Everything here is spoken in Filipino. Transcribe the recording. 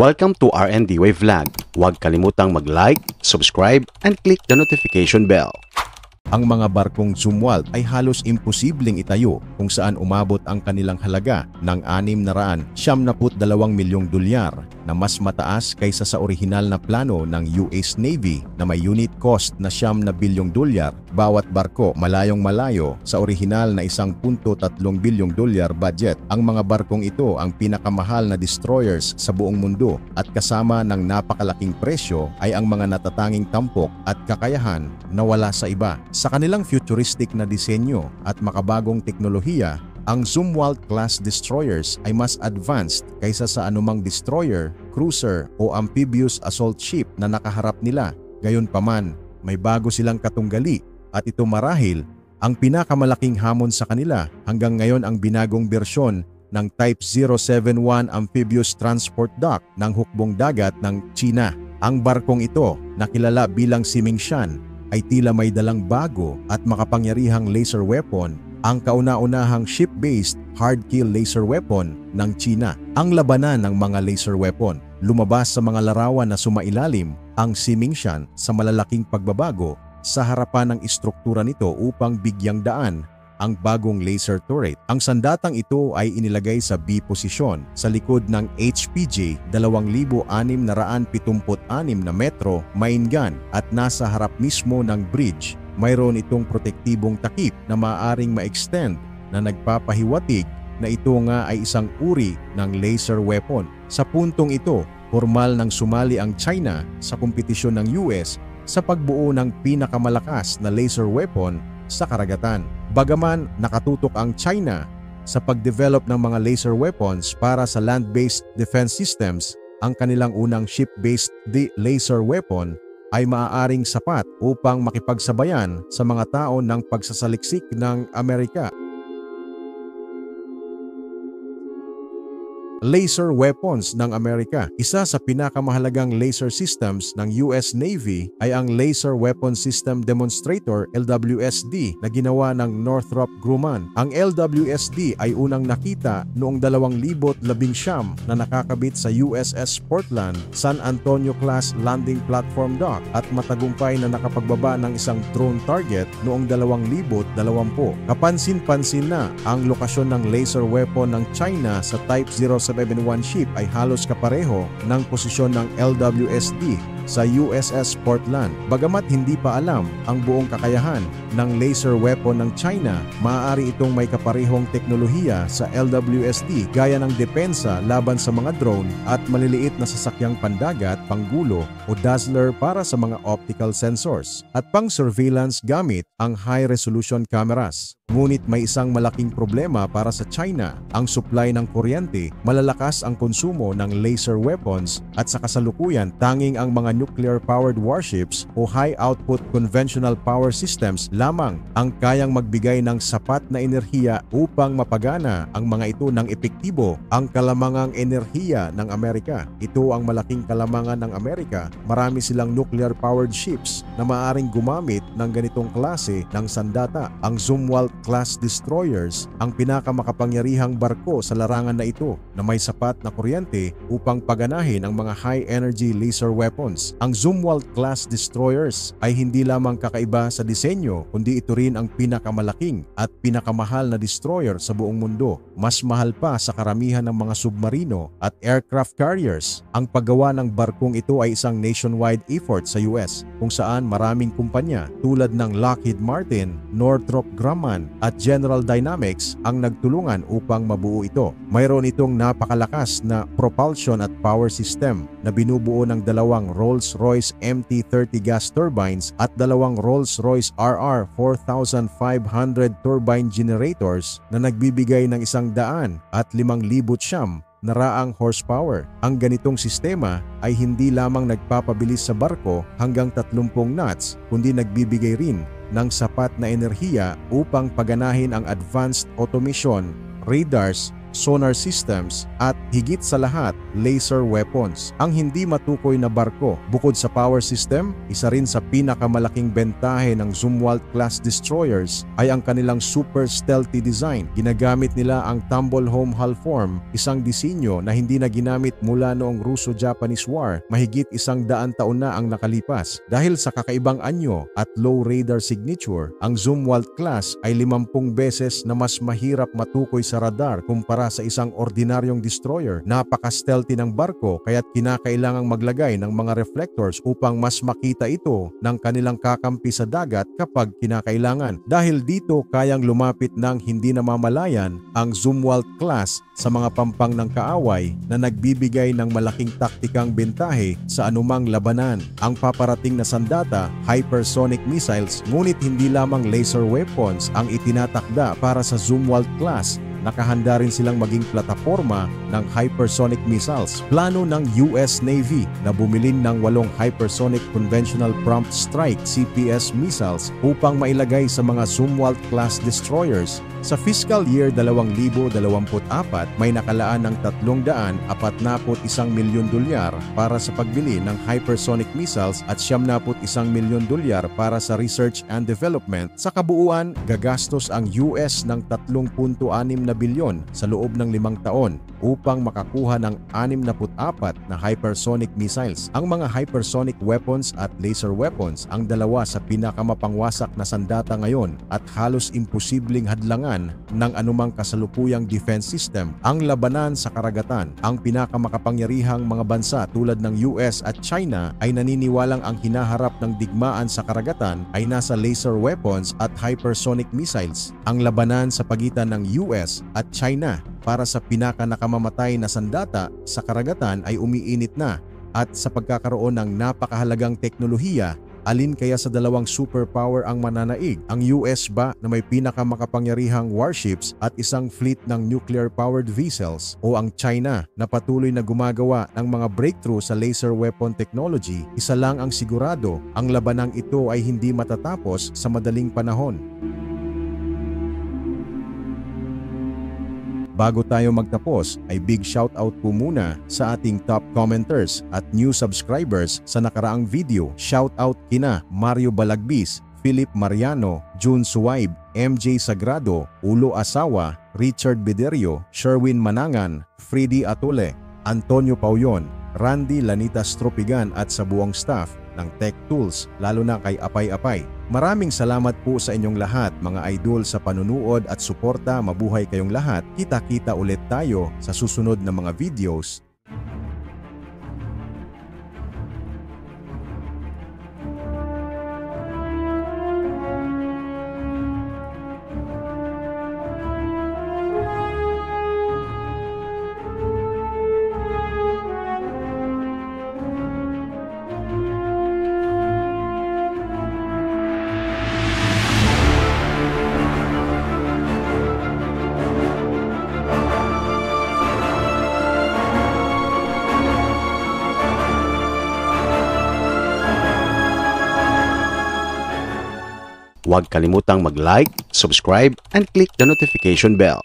Welcome to RND Way Vlog. Huwag kalimutang mag-like, subscribe, and click the notification bell. Ang mga barkong Zumwalt ay halos imposibleng itayo kung saan umabot ang kanilang halaga ng $672 milyong na mas mataas kaysa sa orihinal na plano ng US Navy na may unit cost na $9 bilyong. Bawat barko malayong malayo sa orihinal na $1.3 bilyong budget. Ang mga barkong ito ang pinakamahal na destroyers sa buong mundo at kasama ng napakalaking presyo ay ang mga natatanging tampok at kakayahan na wala sa iba. Sa kanilang futuristic na disenyo at makabagong teknolohiya, ang Zumwalt class destroyers ay mas advanced kaysa sa anumang destroyer, cruiser o amphibious assault ship na nakaharap nila. Gayunpaman, may bago silang katunggali at ito marahil ang pinakamalaking hamon sa kanila. Hanggang ngayon ang binagong bersyon ng Type 071 Amphibious Transport Dock ng hukbong dagat ng China. Ang barkong ito, na kilala bilang Simingshan, ay tila may dalang bago at makapangyarihang laser weapon, ang kauna-unahang ship-based hard-kill laser weapon ng China. Ang labanan ng mga laser weapon, lumabas sa mga larawan na sumailalim ang Simingshan sa malalaking pagbabago sa harapan ng istruktura nito upang bigyang daan ang bagong laser turret. Ang sandatang ito ay inilagay sa B posisyon sa likod ng HPJ 2676 na metro mine gun at nasa harap mismo ng bridge. Mayroon itong protektibong takip na maaaring ma-extend na nagpapahiwatig na ito nga ay isang uri ng laser weapon. Sa puntong ito, formal nang sumali ang China sa kompetisyon ng US sa pagbuo ng pinakamalakas na laser weapon sa karagatan. Bagaman nakatutok ang China sa pagdevelop ng mga laser weapons para sa land-based defense systems, ang kanilang unang ship-based laser weapon ay maaaring sapat upang makipagsabayan sa mga tao ng pagsasaliksik ng Amerika. Laser weapons ng Amerika. Isa sa pinakamahalagang laser systems ng US Navy ay ang Laser Weapon System Demonstrator LWSD na ginawa ng Northrop Grumman. Ang LWSD ay unang nakita noong 2019 na nakakabit sa USS Portland San Antonio class landing platform dock at matagumpay na nakapagbaba ng isang drone target noong 2020. Kapansin-pansin na ang lokasyon ng laser weapon ng China sa Type 071 ship ay halos kapareho ng posisyon ng LWSD sa USS Portland. Bagamat hindi pa alam ang buong kakayahan ng laser weapon ng China, maaari itong may kaparehong teknolohiya sa LWSD gaya ng depensa laban sa mga drone at maliliit na sasakyang pandagat, panggulo o dazzler para sa mga optical sensors at pang-surveillance gamit ang high-resolution cameras. Ngunit may isang malaking problema para sa China, ang supply ng kuryente. Malalakas ang konsumo ng laser weapons at sa kasalukuyan tanging ang mga nuclear-powered warships o high-output conventional power systems lamang ang kayang magbigay ng sapat na enerhiya upang mapagana ang mga ito ng epektibo. Ang kalamangang enerhiya ng Amerika. Ito ang malaking kalamangan ng Amerika. Marami silang nuclear-powered ships na maaaring gumamit ng ganitong klase ng sandata. Ang Zumwalt class destroyers ang pinakamakapangyarihang barko sa larangan na ito na may sapat na kuryente upang paganahin ang mga high-energy laser weapons. Ang Zumwalt class destroyers ay hindi lamang kakaiba sa disenyo kundi ito rin ang pinakamalaking at pinakamahal na destroyer sa buong mundo. Mas mahal pa sa karamihan ng mga submarino at aircraft carriers. Ang paggawa ng barkong ito ay isang nationwide effort sa US kung saan maraming kumpanya tulad ng Lockheed Martin, Northrop Grumman at General Dynamics ang nagtulungan upang mabuo ito. Mayroon itong napakalakas na propulsion at power system na binubuo ng dalawang Rolls-Royce MT-30 gas turbines at dalawang Rolls-Royce RR 4500 turbine generators na nagbibigay ng 105,000 na raang horsepower. Ang ganitong sistema ay hindi lamang nagpapabilis sa barko hanggang 30 knots kundi nagbibigay rin ng sapat na enerhiya upang paganahin ang advanced automation, radars, sonar systems, at higit sa lahat, laser weapons. Ang hindi matukoy na barko, bukod sa power system, isa rin sa pinakamalaking bentahe ng Zumwalt-class destroyers ay ang kanilang super stealthy design. Ginagamit nila ang tumble home hull form, isang disenyo na hindi na ginamit mula noong Russo-Japanese War, mahigit 100 taon na ang nakalipas. Dahil sa kakaibang anyo at low radar signature, ang Zumwalt-class ay 50 beses na mas mahirap matukoy sa radar kumpara sa isang ordinaryong destroyer. Napaka-stealthy ng barko kaya't kinakailangang maglagay ng mga reflectors upang mas makita ito ng kanilang kakampi sa dagat kapag kinakailangan. Dahil dito kayang lumapit ng hindi namamalayan ang Zumwalt-class sa mga pampang ng kaaway na nagbibigay ng malaking taktikang bentahe sa anumang labanan. Ang paparating na sandata, hypersonic missiles, ngunit hindi lamang laser weapons ang itinatakda para sa Zumwalt-class. Nakahanda rin silang maging plataforma ng hypersonic missiles. Plano ng US Navy na bumilin ng 8 hypersonic conventional prompt strike CPS missiles upang mailagay sa mga Zumwalt-class destroyers. Sa fiscal year 2024, may nakalaan ng $341 milyon para sa pagbili ng hypersonic missiles at $71 milyon para sa research and development. Sa kabuuan, gagastos ang US ng 3.6 na bilyon sa loob ng 5 taon upang makakuha ng 64 na hypersonic missiles. Ang mga hypersonic weapons at laser weapons ang dalawa sa pinakamapangwasak na sandata ngayon at halos imposibleng hadlangan ng anumang kasalukuyang defense system. Ang labanan sa karagatan, ang pinakamakapangyarihang mga bansa tulad ng US at China ay naniniwalang ang hinaharap ng digmaan sa karagatan ay nasa laser weapons at hypersonic missiles. Ang labanan sa pagitan ng US at China para sa pinakanakamamatay na sandata sa karagatan ay umiinit na, at sa pagkakaroon ng napakahalagang teknolohiya, alin kaya sa dalawang superpower ang mananaig? Ang US ba na may pinakamakapangyarihang warships at isang fleet ng nuclear-powered vessels, o ang China na patuloy na gumagawa ng mga breakthrough sa laser weapon technology? Isa lang ang sigurado, ang labanang ito ay hindi matatapos sa madaling panahon. Bago tayo magtapos ay big shoutout po muna sa ating top commenters at new subscribers sa nakaraang video. Shoutout kina Mario Balagbis, Philip Mariano, June Suwaib, MJ Sagrado, Ulo Asawa, Richard Bederio, Sherwin Manangan, Freddy Atole, Antonio Pauyon, Randy Lanita Stropigan at sa buong staff ng Tech Tools, lalo na kay Apay. Maraming salamat po sa inyong lahat mga idol sa panunood at suporta. Mabuhay kayong lahat. Kita-kita ulit tayo sa susunod na mga videos. Huwag kalimutang mag-like, subscribe, and click the notification bell.